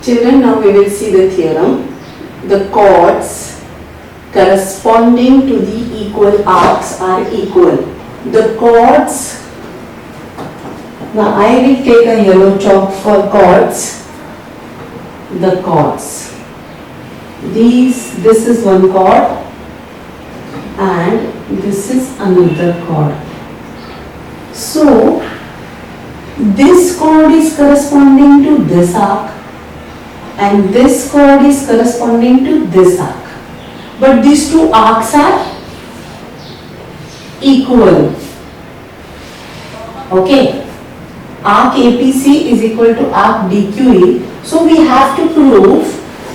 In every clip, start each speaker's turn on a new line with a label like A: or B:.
A: Children, now we will see the theorem. The chords corresponding to the equal arcs are equal. The chords, now I will take a yellow chalk for chords. The chords. This is one chord and this is another chord. So, this chord is corresponding to this arc and this chord is corresponding to this arc. But these two arcs are equal. Okay. Arc APC is equal to arc DQE. So we have to prove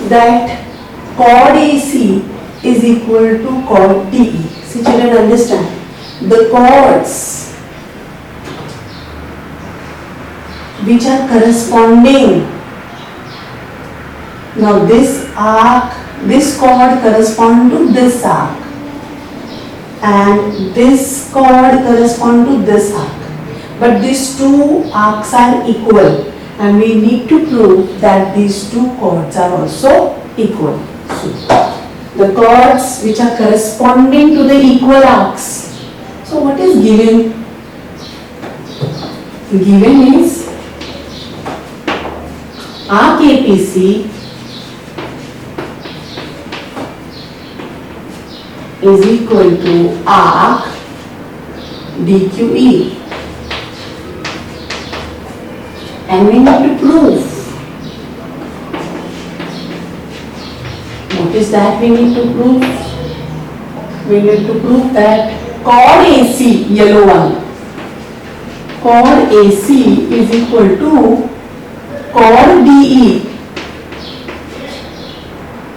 A: that chord AC is equal to chord DE. See, children, understand. The chords which are corresponding. Now this arc, this chord correspond to this arc and this chord correspond to this arc. But these two arcs are equal and we need to prove that these two chords are also equal. So, the chords which are corresponding to the equal arcs. So what is given? Given is arc APC is equal to arc DQE. And we need to prove. What is that we need to prove? We need to prove that chord AC, yellow one, chord AC is equal to chord DE.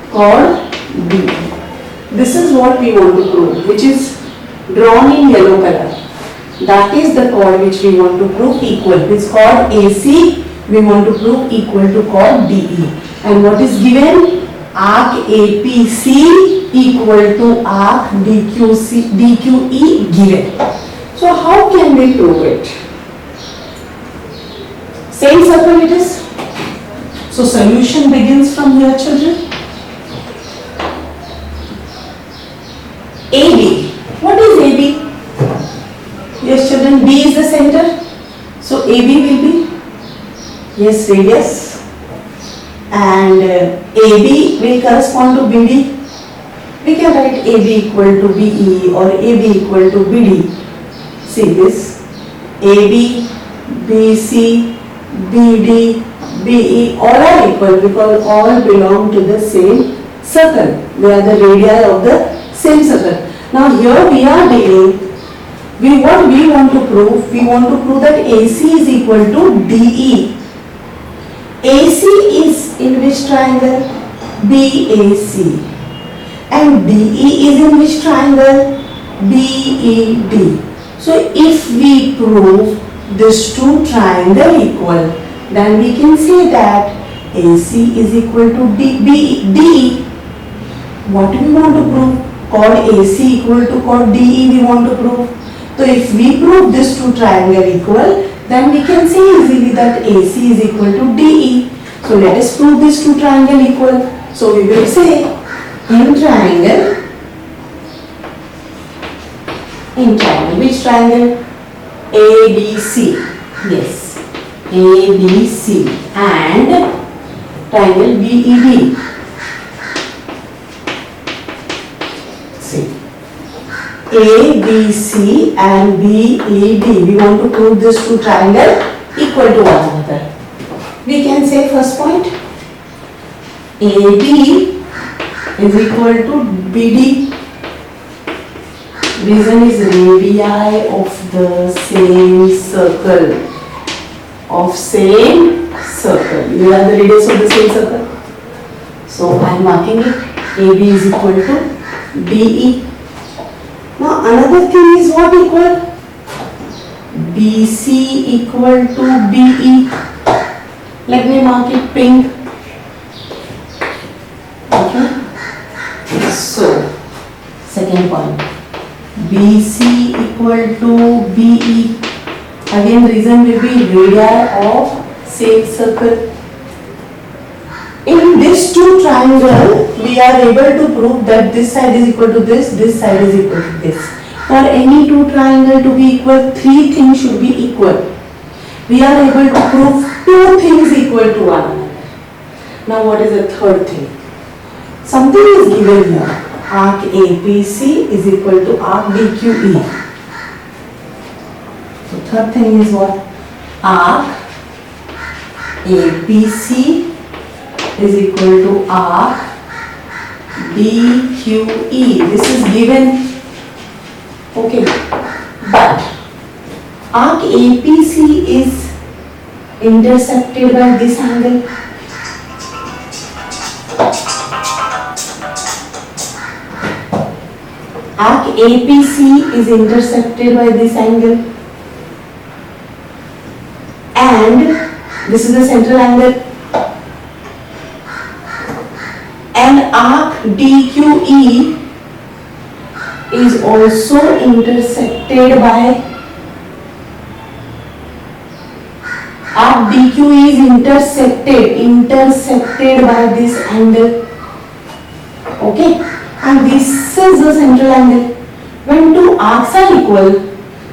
A: Chord DE. This is what we want to prove, which is drawn in yellow color. That is the chord which we want to prove equal. This chord AC we want to prove equal to chord DE. And what is given? Arc APC equal to arc DQE given. So how can we prove it? Same circle it is. So solution begins from here, children. AB. What is AB? Yes, children, B is the center. So AB will be, yes, radius. And AB will correspond to BD. We can write AB equal to BE or AB equal to BD. See this. AB, BC, BD, BE all are equal because all belong to the same circle. They are the radii of the same circle. Now here we are dealing. What we want to prove? We want to prove that AC is equal to DE. AC is in which triangle? BAC. And DE is in which triangle? BED. So if we prove these two triangles equal, then we can say that AC is equal to DE. What do we want to prove? Chord AC equal to chord DE we want to prove. So if we prove this two triangle equal, then we can say easily that AC is equal to DE. So let us prove this two triangle equal. So we will say in triangle, which triangle? ABC. Yes, ABC and triangle BED. See. ABC and BED. We want to prove this two triangle equal to one another. We can say first point AB is equal to BD. Reason is radii of the same circle. You are the radius of the same circle. So I am marking it. AB is equal to DE. Now another thing is what equal? BC equal to BE. Let me mark it pink. Okay. So second point. BC equal to BE. Again reason will be radii of same circle. In this two triangle, we are able to prove that this side is equal to this side is equal to this. For any two triangle to be equal, three things should be equal. We are able to prove two things equal to one another. Now what is the third thing? Something is given here. Arc APC is equal to arc DQE. So third thing is what? Arc APC is equal to arc DQE. This is given. Okay, but arc APC is intersected by this angle. Arc APC is intersected by this angle, and this is the central angle, and arc DQE is also intersected by arc DQE is intersected by this angle. Okay, and this is the central angle. When two arcs are equal,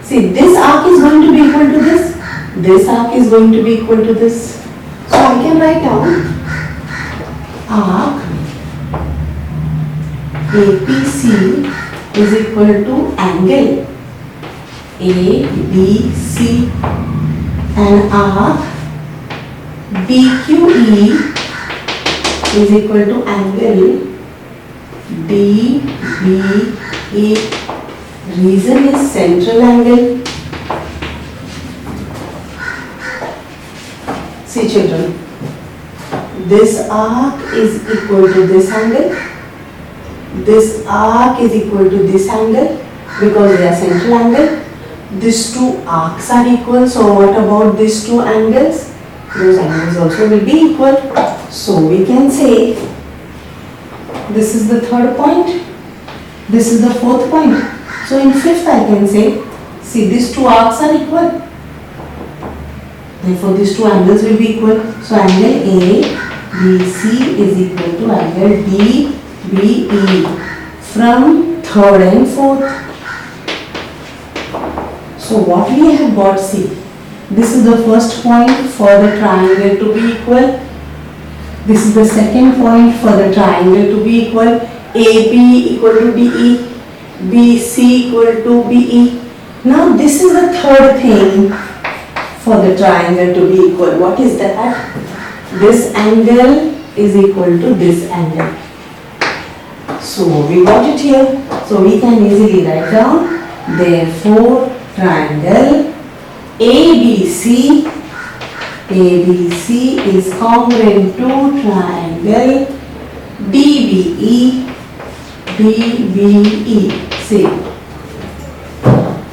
A: see, this arc is going to be equal to this arc is going to be equal to this. So I can write down arc APC is equal to angle ABC, and arc DQE is equal to angle DBE. Reason is central angle. See children, this arc is equal to this angle, this arc is equal to this angle because they are central angle. These two arcs are equal, so what about these two angles? Those angles also will be equal. So we can say this is the third point, this is the fourth point. So in fifth I can say, see, these two arcs are equal. Therefore these two angles will be equal. So angle ABC is equal to angle DBE from third and fourth. So what we have got, see, this is the first point for the triangle to be equal. This is the second point for the triangle to be equal. AB equal to DE, BC equal to BE. Now this is the third thing for the triangle to be equal. What is that? This angle is equal to this angle. So we got it here. So we can easily write down, therefore triangle ABC is congruent to triangle DBE. See,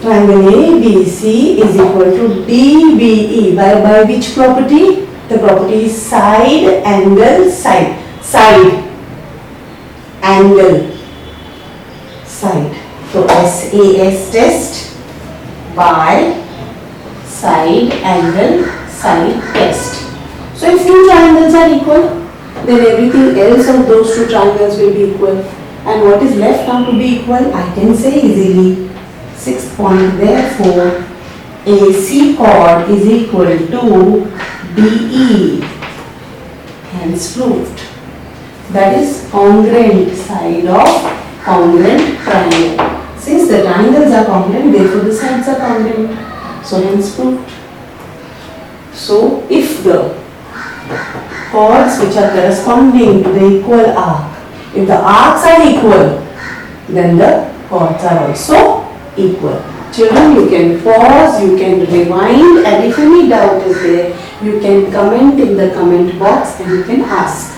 A: triangle ABC is equal to DBE by which property? The property is side angle side. So SAS test by side angle side test. So if two triangles are equal, then everything else of those two triangles will be equal. And what is left now to be equal? I can say easily. Sixth point, therefore AC chord is equal to DE. Hence proved. That is congruent side of congruent triangle. Since the triangles are congruent, therefore the sides are congruent. So hence proved. So if the chords which are corresponding to the equal arc, if the arcs are equal, then the chords are also equal. Children, you can pause, you can rewind, and if any doubt is there, you can comment in the comment box and you can ask.